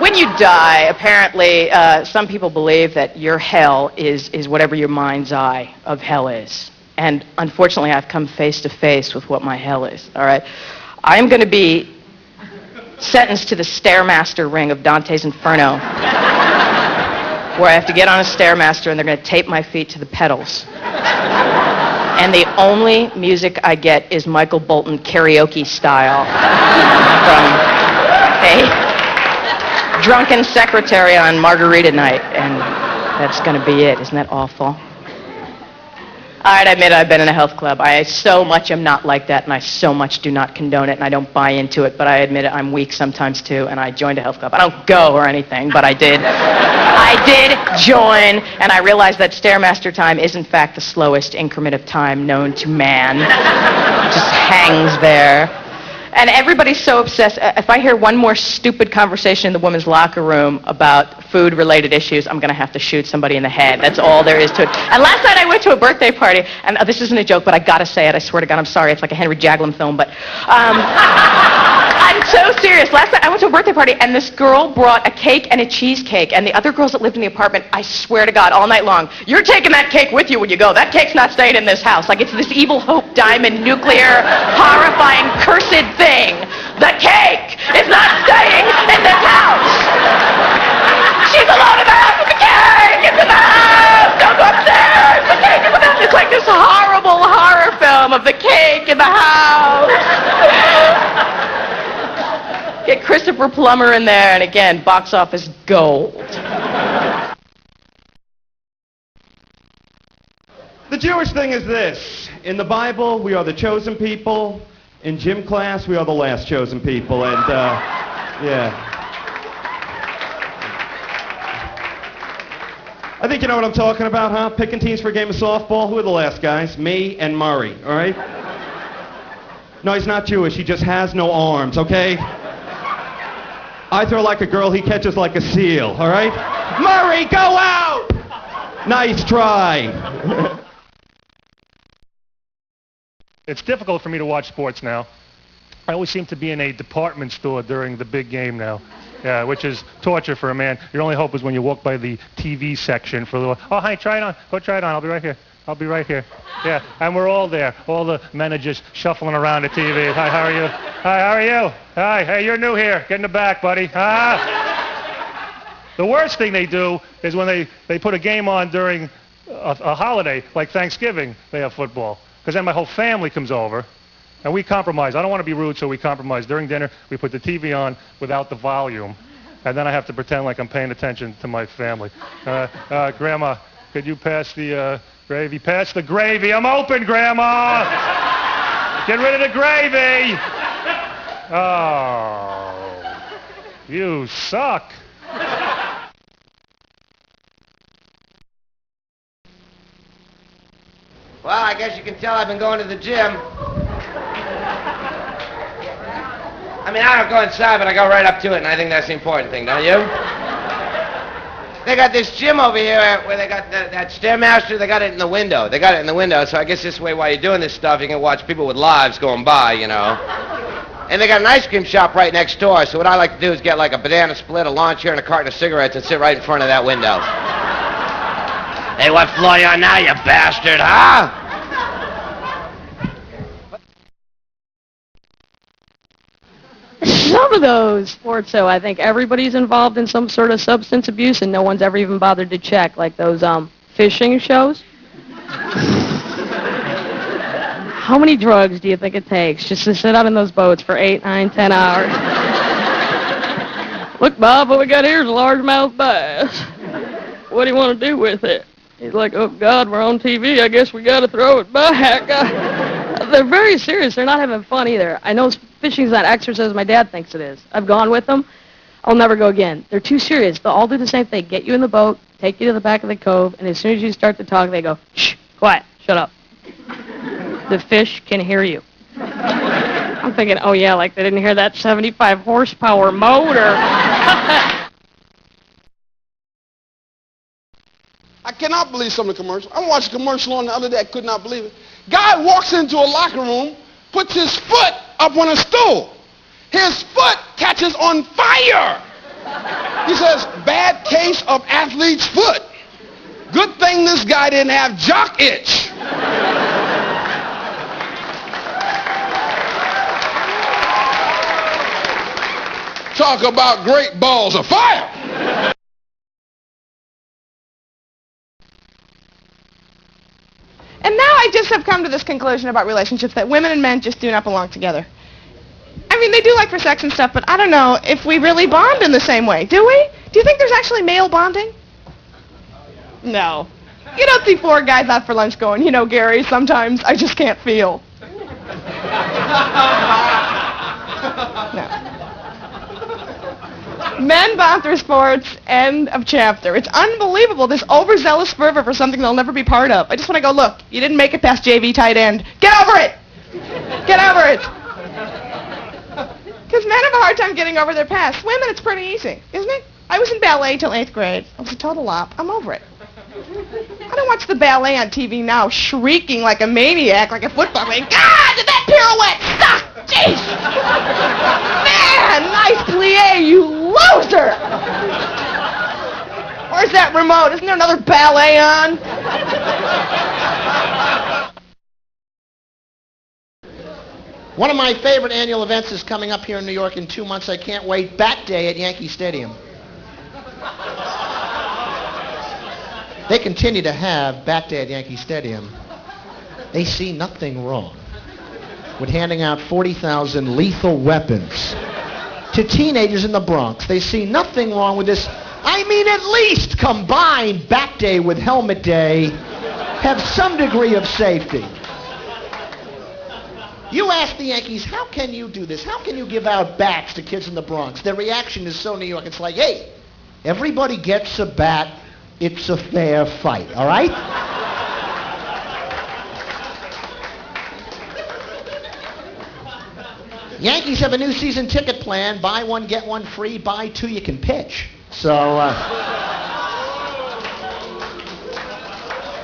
When you die, apparently, some people believe that your hell is whatever your mind's eye of hell is. And unfortunately, I've come face to face with what my hell is, all right? I am going to be sentenced to the Stairmaster ring of Dante's Inferno, where I have to get on a Stairmaster and they're going to tape my feet to the pedals. And the only music I get is Michael Bolton karaoke style from a drunken secretary on margarita night, and that's going to be it. Isn't that awful? All right, I admit I've been in a health club. I so much am not like that, and I so much do not condone it, and I don't buy into it, but I admit it, I'm weak sometimes too, and I joined a health club. I don't go or anything, but I did. I did join, and I realized that Stairmaster time is in fact the slowest increment of time known to man. It just hangs there. And everybody's so obsessed. If I hear one more stupid conversation in the women's locker room about food-related issues, I'm going to have to shoot somebody in the head. That's all there is to it. And last night I went to a birthday party, and this isn't a joke, but I got to say it. I swear to God, I'm sorry. It's like a Henry Jaglom film, but I'm so serious. Last night I went to a birthday party, and this girl brought a cake and a cheesecake, and the other girls that lived in the apartment, I swear to God, all night long, you're taking that cake with you when you go. That cake's not staying in this house. Like, it's this evil hope diamond, nuclear, horrifying, cursed thing. The cake is not staying in this house. She's alone in the house with the cake. It's in the house. Don't go upstairs. The cake is in the house. It's like this horrible horror film of the cake in the house. Get Christopher Plummer in there, and again, box office gold. The Jewish thing is this. In the Bible, we are the chosen people. In gym class, we are the last chosen people, and, yeah. I think you know what I'm talking about, huh? Picking teams for a game of softball. Who are the last guys? Me and Murray, all right? No, he's not Jewish. He just has no arms, okay? I throw like a girl, he catches like a seal, all right? Murray, go out! Nice try. It's difficult for me to watch sports now. I always seem to be in a department store during the big game now. Yeah, which is torture for a man. Your only hope is when you walk by the TV section for a little, oh, hi, try it on. Go try it on. I'll be right here. I'll be right here. Yeah, and we're all there. All the men are just shuffling around the TV. Hi, how are you? Hi, how are you? Hi, hey, you're new here. Get in the back, buddy. Ah. The worst thing they do is when they put a game on during a holiday, like Thanksgiving, they have football. Because then my whole family comes over, and we compromise. I don't want to be rude, so we compromise. During dinner, we put the TV on without the volume, and then I have to pretend like I'm paying attention to my family. Grandma, could you pass the gravy? Pass the gravy. I'm open, Grandma! Get rid of the gravy! Oh, you suck. Well, I guess you can tell I've been going to the gym. I mean, I don't go inside, but I go right up to it, and I think that's the important thing, don't you? They got this gym over here where they got that Stairmaster. They got it in the window. They got it in the window, so I guess this way while you're doing this stuff, you can watch people with lives going by, you know. And they got an ice cream shop right next door, so what I like to do is get like a banana split, a lawn chair, and a carton of cigarettes and sit right in front of that window. Hey, what floor you on now, you bastard, huh? Some of those sports, though, I think everybody's involved in some sort of substance abuse, and no one's ever even bothered to check, like those fishing shows. How many drugs do you think it takes just to sit out in those boats for 8, 9, 10 hours? Look, Bob, what we got here is a largemouth bass. What do you want to do with it? He's like, oh, God, we're on TV. I guess we got to throw it back. They're very serious. They're not having fun either. I know fishing's not exercise my dad thinks it is. I've gone with them. I'll never go again. They're too serious. They'll all do the same thing. Get you in the boat, take you to the back of the cove, and as soon as you start to talk, they go, shh, quiet, shut up. The fish can hear you. I'm thinking, oh, yeah, like they didn't hear that 75 horsepower motor. I cannot believe some of the commercials. I watched a commercial on the other day. I could not believe it. Guy walks into a locker room, puts his foot up on a stool. His foot catches on fire. He says, bad case of athlete's foot. Good thing this guy didn't have jock itch. Talk about great balls of fire. And now I just have come to this conclusion about relationships that women and men just do not belong together. I mean, they do like for sex and stuff, but I don't know if we really bond in the same way. Do we? Do you think there's actually male bonding? No. You don't see four guys out for lunch going, you know, Gary, sometimes I just can't feel. No. Men bond through sports, end of chapter. It's unbelievable, this overzealous fervor for something they'll never be part of. I just want to go, look, you didn't make it past JV tight end. Get over it! Get over it! Because men have a hard time getting over their past. Women, it's pretty easy, isn't it? I was in ballet till 8th grade. I was a total op. I'm over it. I don't watch the ballet on TV now shrieking like a maniac, like a football playing, God, did that pirouette suck! Jeez! Man, nice plie, you loser! Where's that remote? Isn't there another ballet on? One of my favorite annual events is coming up here in New York in 2 months. I can't wait. Bat Day at Yankee Stadium. They continue to have Bat Day at Yankee Stadium. They see nothing wrong with handing out 40,000 lethal weapons to teenagers in the Bronx. They see nothing wrong with this. I mean, at least combine Bat Day with Helmet Day. Have some degree of safety. You ask the Yankees, how can you do this? How can you give out bats to kids in the Bronx? Their reaction is so New York. It's like, hey, everybody gets a bat. It's a fair fight, all right? Yankees have a new season ticket plan. Buy one, get one free. Buy two, you can pitch. So,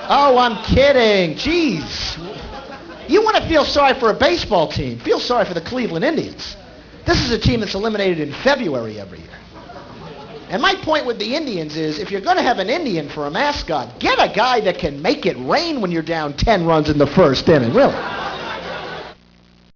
oh, I'm kidding. Jeez. You want to feel sorry for a baseball team. Feel sorry for the Cleveland Indians. This is a team that's eliminated in February every year. And my point with the Indians is, if you're going to have an Indian for a mascot, get a guy that can make it rain when you're down 10 runs in the first inning, really.